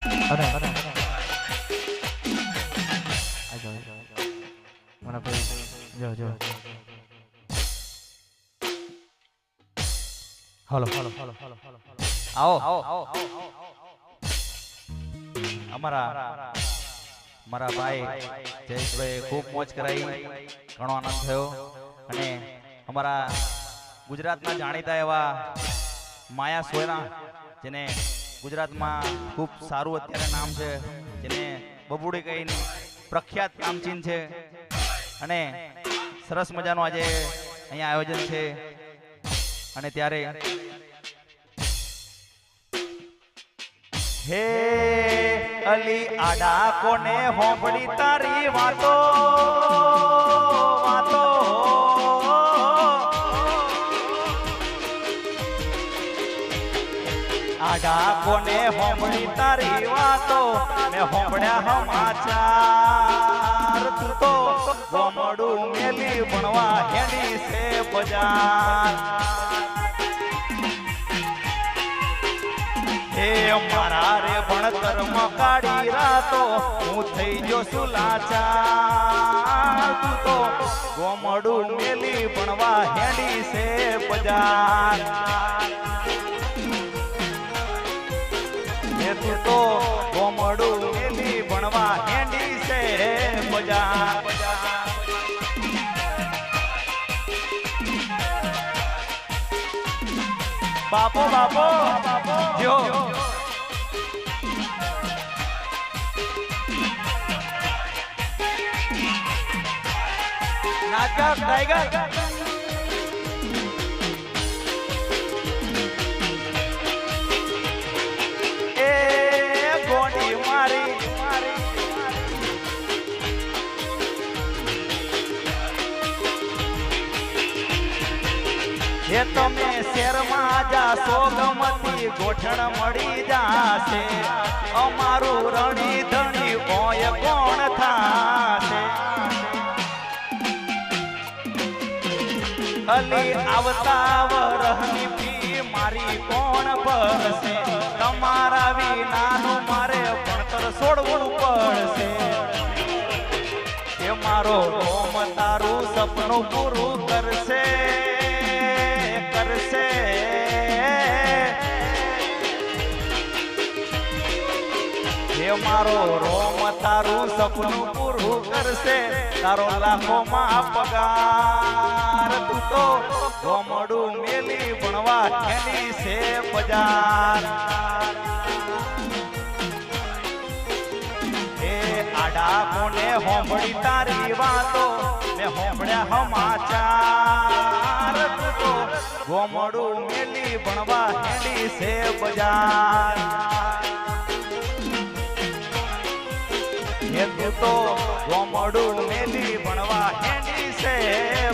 અને મને ભાઈ જો હાલો આવો અમારા ભાઈ જયેશભાઈ ખૂબ મોજ કરાઈ, ઘણો આનંદ થયો. અને અમારા ગુજરાતના જાણીતા એવા માયા સોયરા, જેને ગુજરાતમાં ખૂબ સારું અત્યારે નામ છે, જેને બબુડી કહીને પ્રખ્યાત નામચીન છે, અને સરસ મજાનું આજે અહીંયા આયોજન છે. અને ત્યારે હે અલી આડા કોને હોંભળી તારી વાતો વાતો, આડા કોને હોંભળી તારી વાતો, મેં હોંભળ્યા સમાચાર, તું તો ગોમડું મેલી ભણવા હેડી છે બજાર. હે મારા રે ભણતર મકાડી રાતો, હું થઈ ગયો છું લાચાર, તું તો ગોમડું મેલી ભણવા હેડી છે બજાર. હે તું તો ગોમડું મેલી ભણવા હેડી છે બજાર. બાપો બાપો જો નાટક ટાઈગર એ ગોડી મારી એ તમે શેરમાં જાશો ગમતી ગોઠણ મળી જાશે, અમારું રણી ધણી હોય કોણ થાશે. અલી આવતા વરહની ફી મારી કોણ ભરશે, તમારા વિનાનું મારે ભણતર છોડવું પડશે. એ મારો રોમ તારું સપનું પૂરું કરશે કરશે. હે મારો રોમ તારું સપનું પૂરું કરશે, તારો લાખોમાં પગાર, તું તો ગોમડું મેલી ભણવા હેડી છે બજાર. હે આડા કોને હોંભળી તારી વાતો, મેં હોંભળ્યા સમાચાર, તું તો ગોમડું મેલી ભણવા હેડી છે બજાર. હે તું તો ગોમડું મેલી ભણવા હેડી છે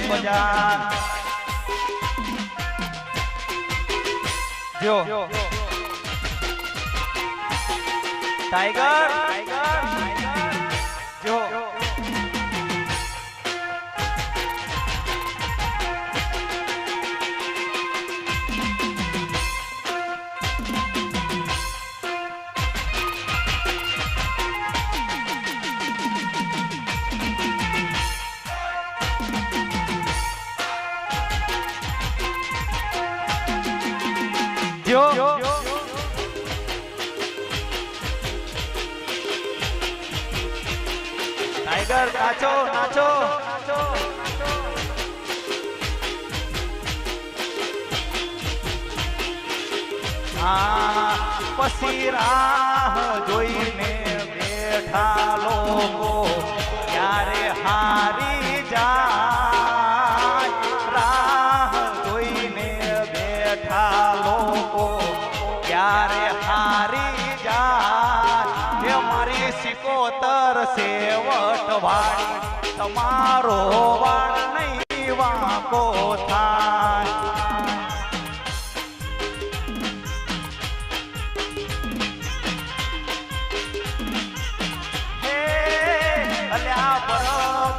બજાર. જો ટાઈગર જો ટાઈગર નાચો નાચો. હા પછી રાહ જોઈને બેઠા લોકો ક્યારે હારી જાય, રાહ જોઈને બેઠા લોકો ક્યારે હારી જાય. હે મારી સિકોતર સેવટ વાળી, તમારો વાળ નહીં વાંકો થાય.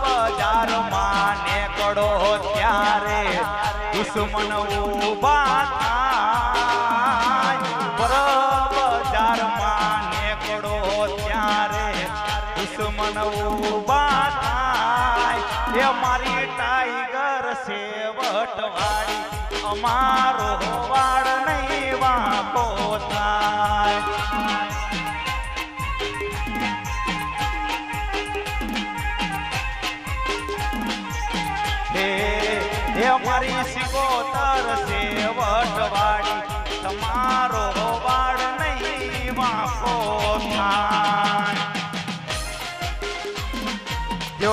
બજારમાં નેકળો ત્યારે દુશ્મન ઉભા થાય, બજારમાં નેકળો દુશ્મન ઉભા થાય એ મારી ટાઈગર છે વટવાડી અમારો વાળ નહીં વાંકો થાય હે મારી સિકોતર છે વટવાડી તમારો વાળ નહીં વાંકો થાય જો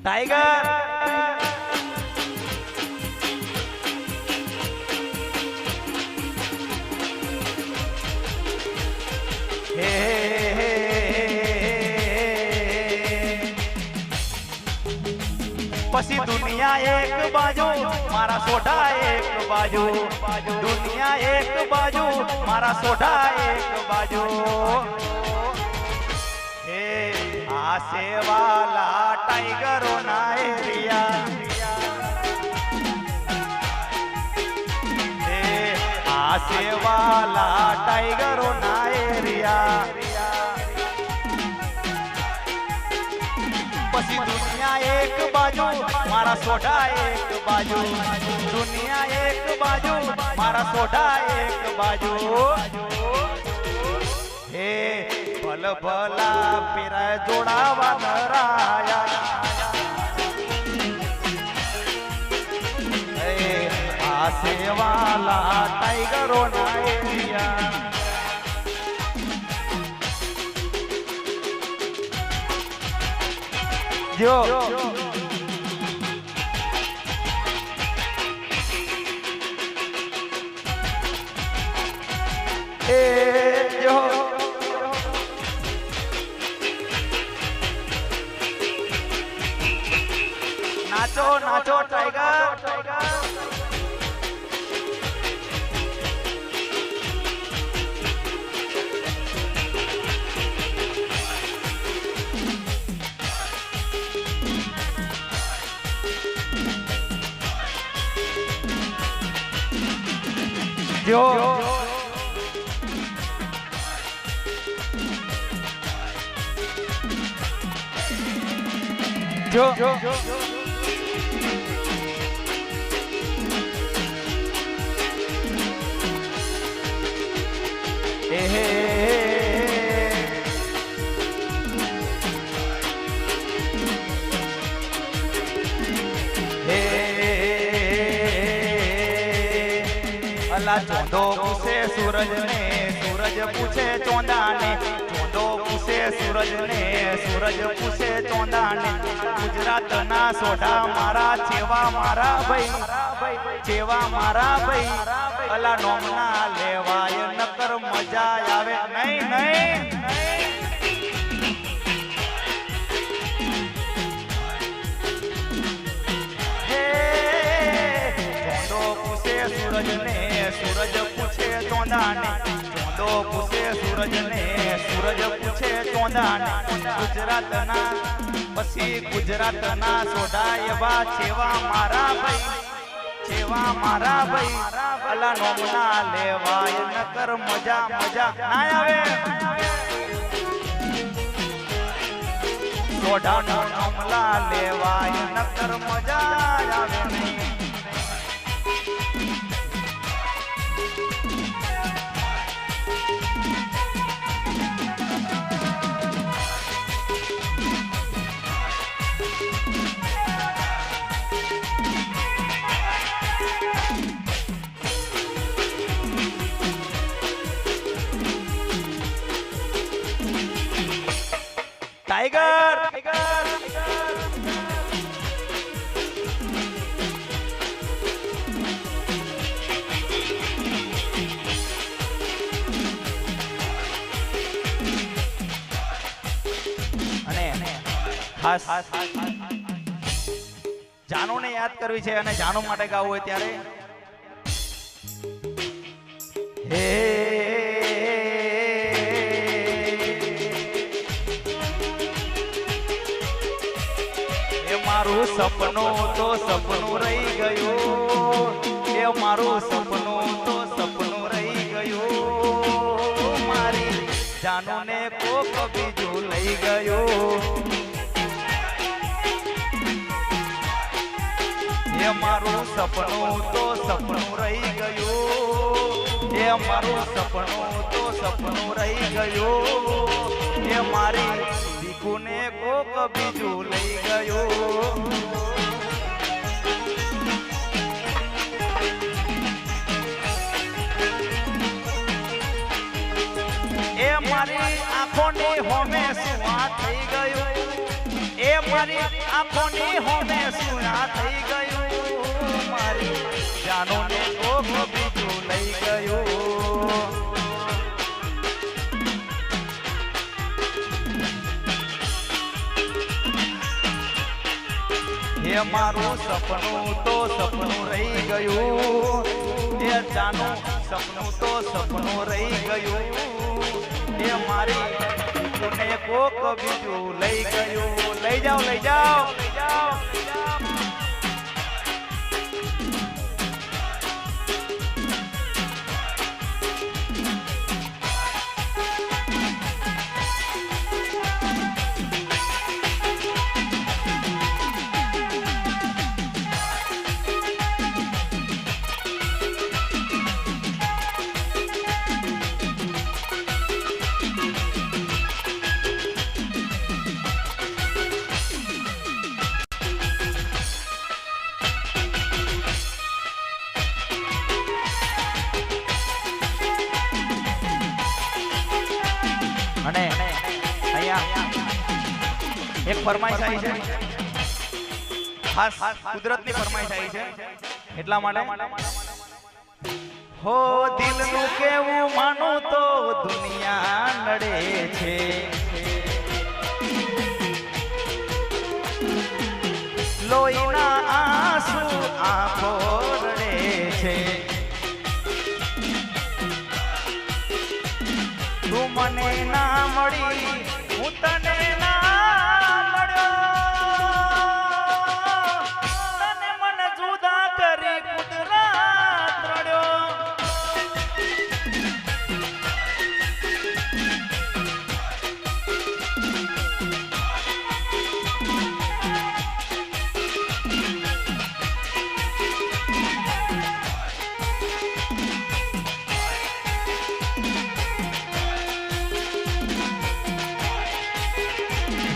टाइगर पसी दुनिया एक बाजू मारा सोडा एक बाजू दुनिया एक बाजू मारा सोडा एक बाजू हे आसे वाला टाइगरो ना एरिया हे आसे वाला टाइगरो ना एरिया पसी दुनिया एक बाजू मारा सोडा एक बाजू दुनिया एक बाजू मारा सोडा एक बाजू हे भल भला पेरा जोड़ावा नराया आसे वाला टाइगरो ना एरिया जो जो नाचो नाचो टाइगर जो जो अला चौंदो पूछे सूरज ने सूरज पूछे चौंदा ने चौंदो पूछे सूरज ने सूरज पूछे चौंदा ने गुजरात ना सोडा मारा चेवा मारा भाई चेवा मारा भाई अला नोमना लेवाय नकर मजा आवे नहीं नहीं सूरज ने सूरज पूछे चौंदा ने चौंदो पूछे सूरज ने सूरज पूछे चौंदा ने गुजरात ना पसी गुजरात ना सोडा एवा चेवा मारा भाई अला नोमना लेवाय नकर मजा मजा ना आवे सोडा नो नोमला लेवाय नकर मजा आवे नहीं टाइगर खास जानू ने याद करवी छे अने जानू माटे गावुं होय त्यारे હે મારું સપનું તો સપનું રહી ગયું, એ મારું સપનું તો સપનું રહી ગયું, મારી જાનુને કોક બીજું લઈ ગયું, એ મારું સપનું તો સપનું રહી ગયું, એ મારું સપનું તો સપનું રહી ગયું, એ મારી દીકુને કોક બીજું લઈ ગયું, એ મારી આંખોની હોમે શું આ થઈ ગયું, એ મારી આંખોની હોમે શું આ થઈ ગયું, મારી જાનોને કોક બીજું લઈ ગયું, એ મારું સપનું તો સપનું રહી ગયું, એ જાનું સપનું તો સપનું રહી ગયું, એ મારી દીકુને કોક બીજું લઈ ગયું, લઈ જાઓ લઈ જાઓ લઈ જાઓ અને અહીંયા એક ફરમાઈશ આવી છે, ખાસ કુદરતની ફરમાઈશ આવી છે, એટલા માટે હો દિલનું કેવું માનું તો દુનિયા નડે છે, લોહીના આંસુ આંખો રડે છે, તું મને ના મળી હું તને ના મળ્યો, તને મને જુદા કરી કુદરત રડ્યો,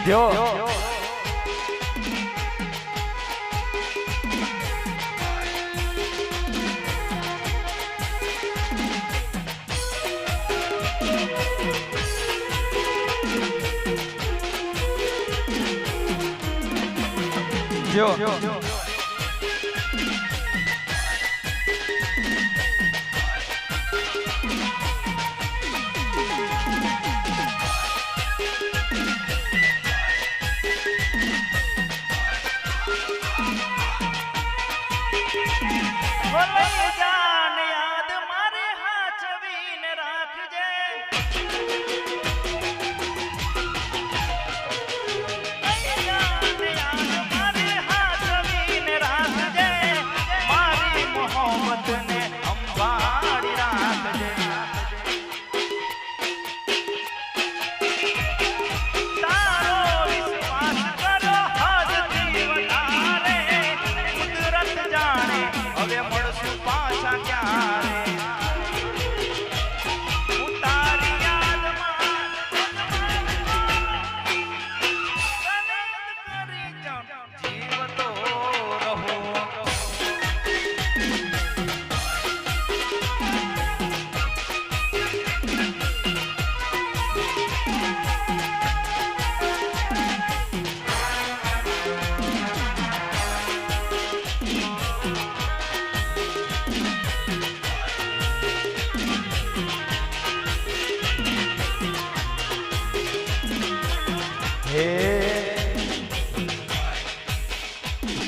જો જો જાન યાદ મારે હાચવીને રાખજે, જાન યાદ મારે હાચવીને રાખજે, મારી મોહબ્બતને સંભાળી રાખજે, તારો વિશ્વાસ કરો હદથી વધારે, કુદરત જાણે હવે મળશું પાછા ક્યારે, હું તારી યાદમાં તને કરી જીવતો રહું,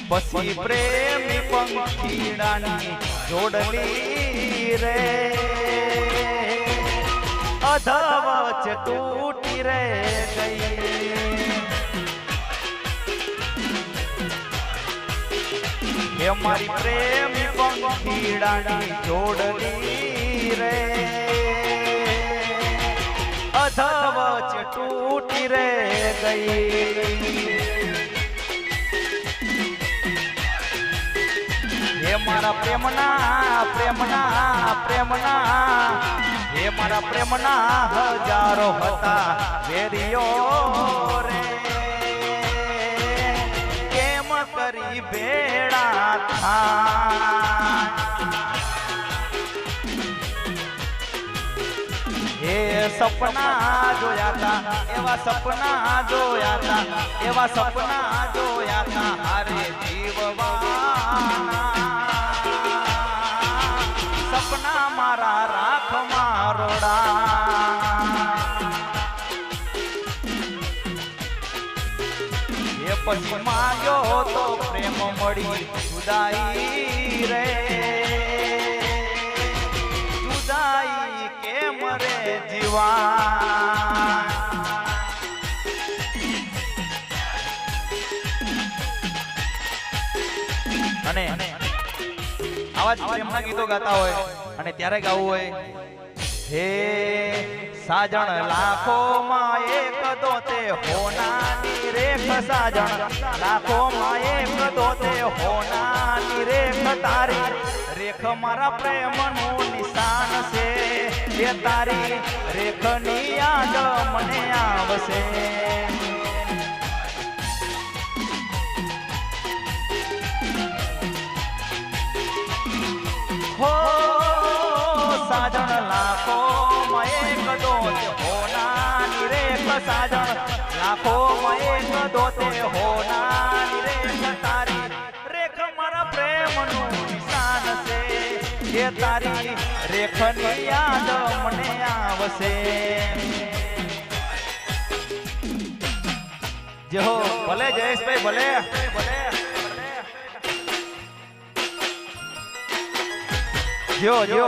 પછી પ્રેમી પંખીડાની જોડલી રે અધવચ તૂટી રે ગઈ હે મારી પ્રેમી પંખીડાની જોડલી રે અધવચ તૂટી રે ગઈ હે મારા પ્રેમના હે મારા પ્રેમના હજારો હતા વેરીઓ રે કેમ કરી ભેળા થા હે સપના જોયા તા એવા સપના જોયા તા હારે જીવવાના સપના મારા રાખ મારોડા એ પછી માંગ્યો તો પ્રેમ મળી જુદાઈ રે જુદાઈ કેમ રે જીવા અને આવા જ પ્રેમના ગીતો ગાતા હોય અને ત્યારે ગાવું હોય હે સાજણ લાખો માં એક દોતે હોનાની રેખ સાજણ લાખો માં એક દોતે હોનાની રેખ તારી રેખ મારા પ્રેમનું નિશાન છે એ તારી રેખની યાદ મને આવશે હો સાજણ લાખો માં એક દોતે હોનાની રેખ સાજણ લાખો માં એક દોતે હોનાની રેખ તારી રેખ મારા પ્રેમનું નિશાન છે એ તારી રેખની યાદ મને આવશે જે હો ભલે જયેશભાઈ ભલે જો જો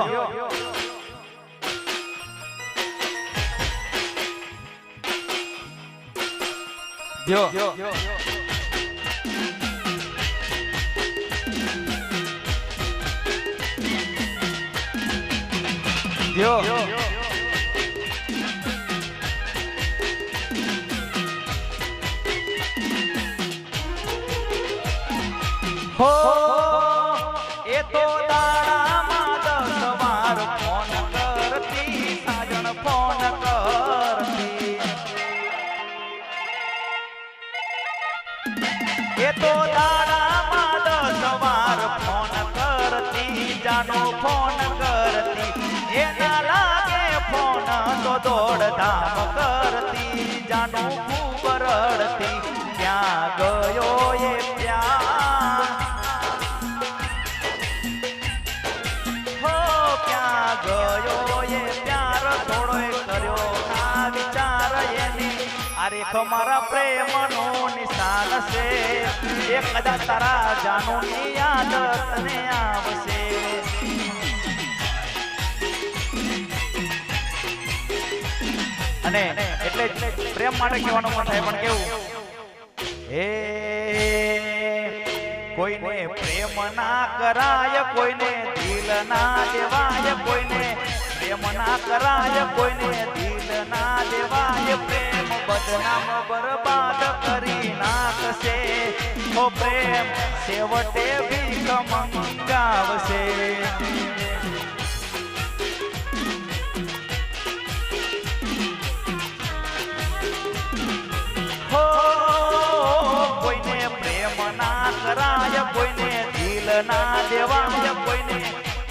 જો જો હો એ તો દાડામાં 10 વાર ફોન કરતી સાજણ ફોન કરતી એ તો દાડામાં 10 વાર ફોન કરતી જાનો ફોન કરતી એ ના લાગે ફોન તો દોડધામ કરતી જાનો ખૂબ રડતી ક્યાં ગયો એ પ્યાર ગયો એ પ્યાર થોડો કર્યો આ વિચાર એની આ રેખ મારા પ્રેમનું નિશાન છે એ કદાચ તારા જાનુની યાદ તને આવશે અને એટલે પ્રેમ માટે કહેવાનું મન થાય પણ કેવું એ કોઈને પ્રેમ ના કરાય કોઈને દિલ ના દેવાય કોઈને પ્રેમ ના કરાય કોઈને દિલ ના દેવાય પ્રેમ બદનામ બરબાદ કરી નાખશે ઓ પ્રેમ છેવટે ભીખ મંગાવશે હો કોઈને પ્રેમ ના કરાય કોઈને દિલ ના દેવાય કોઈને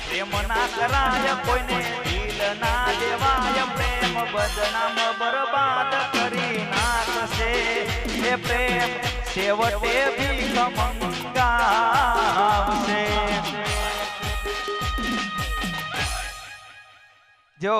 પ્રેમ ના કરાય કોઈને દિલ ના દેવાય પ્રેમ બદનામ બરબાદ કરી નાખશે એ પ્રેમ છેવટે ભીખ મંગાવશે જો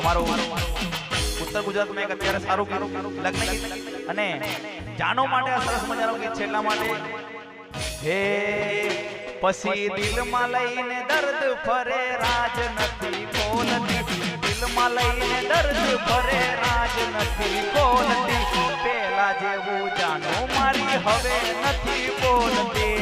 અમારું ઉત્તર ગુજરાતમાં એક અત્યારે સારું લગ્ન ગીત અને જાનો માટે આ સરસ મજાનું ગીત છે એટલા માટે હે પછી દિલમાં લઈને દર્દ ફરે રાજ નથી બોલતી દિલમાં લઈને દર્દ ફરે રાજ નથી બોલતી પેલા જેવું જાનો મારી હવે નથી બોલતી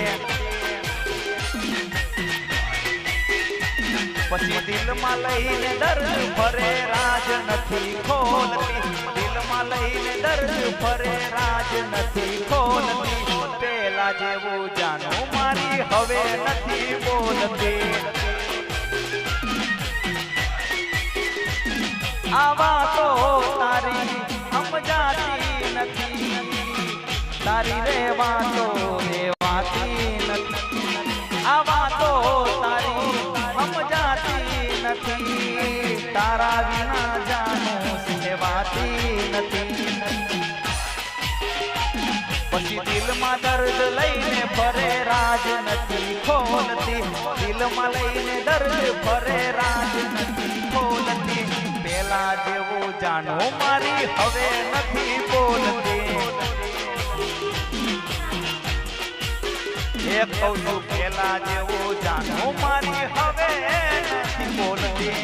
પછી દિલમાં લઈને દર્દ ફરે રાજ નથી ખોલતી દિલમાં લઈને દર્દ ફરે રાજ નથી ખોલતી પેલા જેવું જાનો મારી હવે નથી બોલતી આવા તો તારી સમજાતી નથી તારી રેવા તો રેવાતી નથી આવા તો તારી સમજાતી નથી તારા વિના જાણું સેવાતી નથી પછી દિલમાં દર્દ લઈને ફરે રાજ નથી ખોલતી દિલમાં લઈને દર્દ ફરે રાજ નથી ખોલતી પેલા જેવું જાણું મારી હવે નથી બોલતી એક કહું છું પેલા જેવું જાણું મારી હવે નથી બોલતી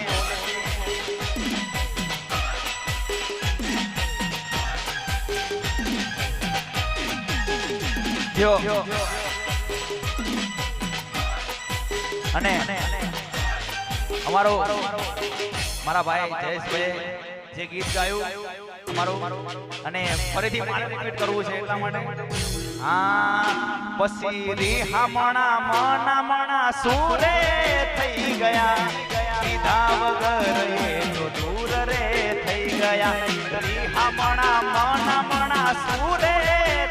અને અમારો મારા ભાઈ જયેશભાઈ જે ગીત ગાયું અમારું અને ફરીથી રિપીટ કરવું છે એટલા માટે હા પછી રીહામણા મણા મણા સુરે થઈ ગયા કીધા વગર એ તો દૂર રે થઈ ગયા રીહામણા મણા મણા સુરે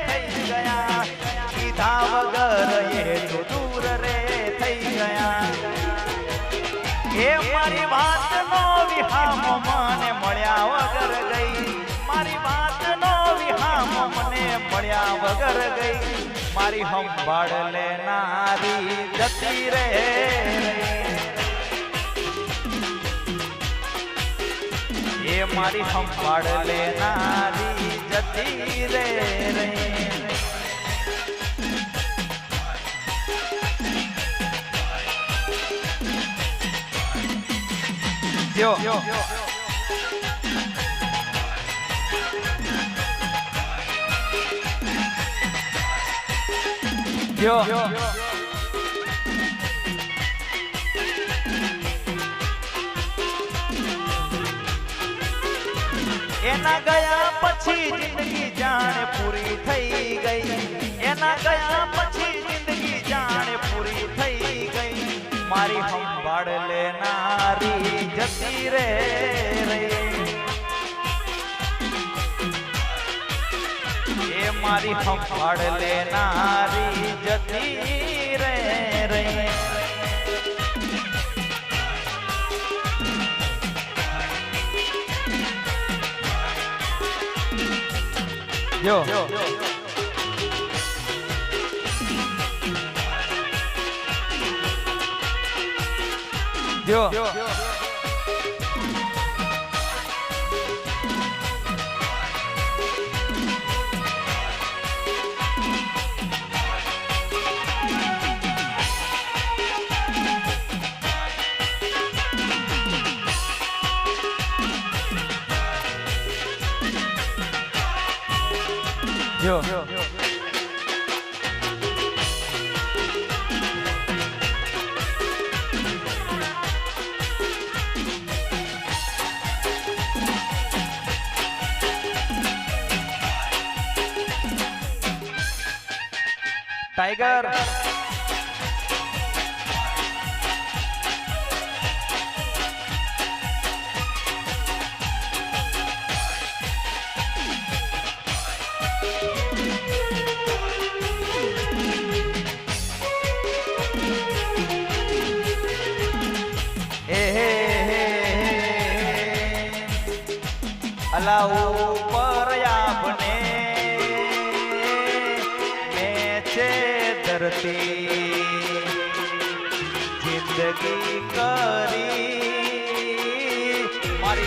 થઈ ગયા કીધા વગર એ તો દૂર રે થઈ ગયા એ મારી વાત નો વિહામ મને મળ્યા વગર ગઈ મારી વાત નો વિહામ મને મળ્યા વગર ગઈ મારી સંભાળ લેનારી જતી રે એ મારી સંભાળ લેનારી જતી રે એના ગયા પછી જિંદગી જાણે પૂરી થઈ ગઈ એના ગયા પછી જિંદગી જાણે પૂરી થઈ ગઈ મારી સંભાળ લેનારી જતી રે એ મારી સંભાળ લેનારી જતી રે જો टाइगर अल्लाह ऊपर आपने नीचे धरती जिंदगी करी मारी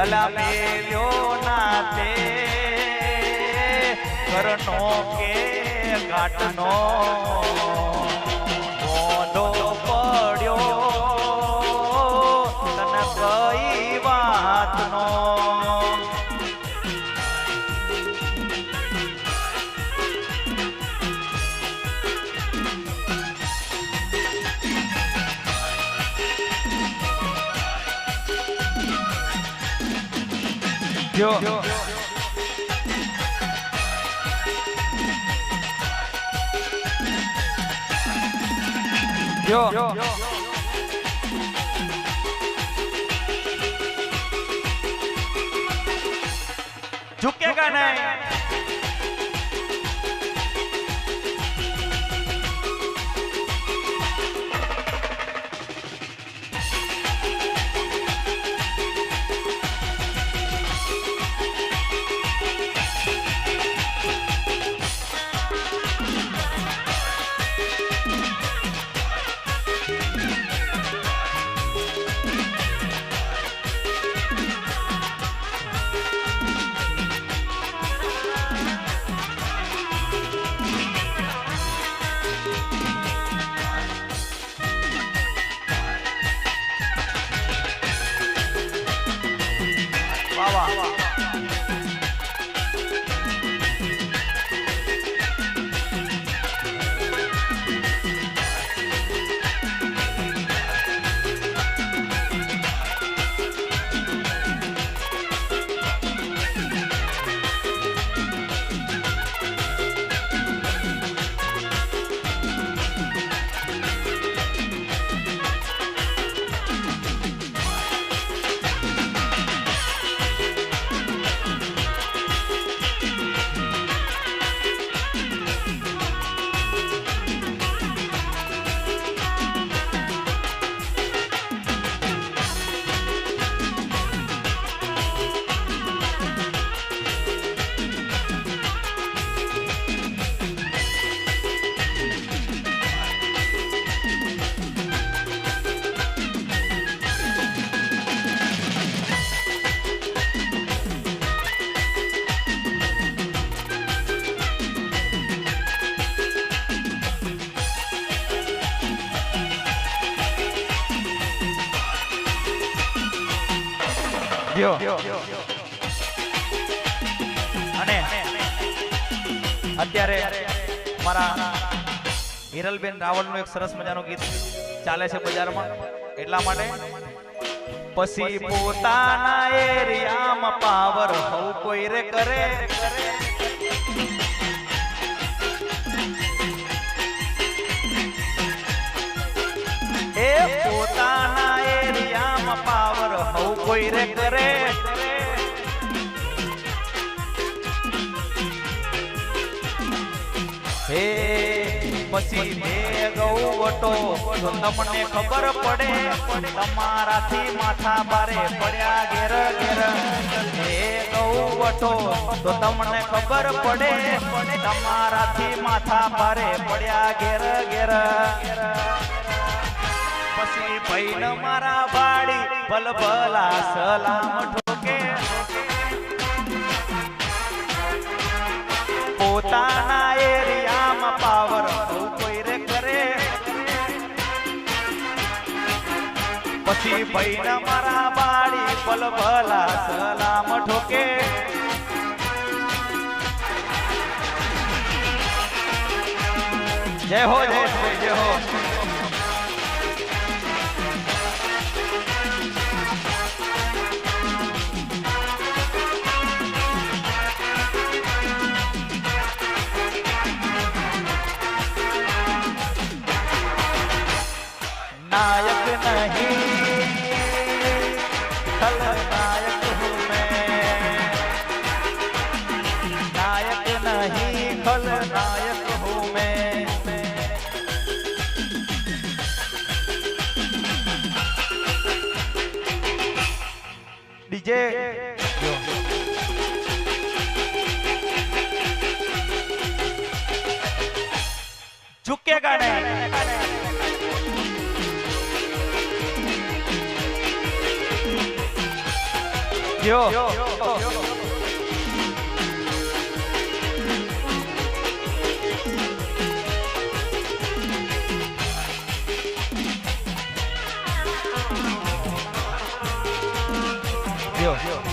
અલા મેલ્યો નાતે કરનો કે ઘાટનો મોઢો પડ્યો તને કઈ વાતનો જો झुकेगा नहीं અને અત્યારે મારા હિરલબેન રાવળનું એક સરસ મજાનું ગીત ચાલે છે બજારમાં એટલા માટે પછી પોતાના એરિયામાં પાવર હવ કોઈ રે કરે એ પોતાના એરિયામાં પાવર હવ કોઈ રે કરે હે પછી મે ગૌવટો તો તમને ખબર પડે તમારાથી માથા બારે પડ્યા ઘેર ઘેર હે ગૌવટો તો તમને ખબર પડે તમારાથી માથા બારે પડ્યા ઘેર ઘેર પછી ભાઈન મારા વાડી ભલભલા સલામ ઠોકે પોતાના એરિયામાં પાવર કોઈ રે કરે પછી ભાઈન મારા વાડી ભલભલા સલામ ઠોકે જય હો જય હો नायक नहीं खलनायक हूँ मैं नायक नहीं खलनायक हूँ मैं डीजे झुकेगा नहीं કયો કયો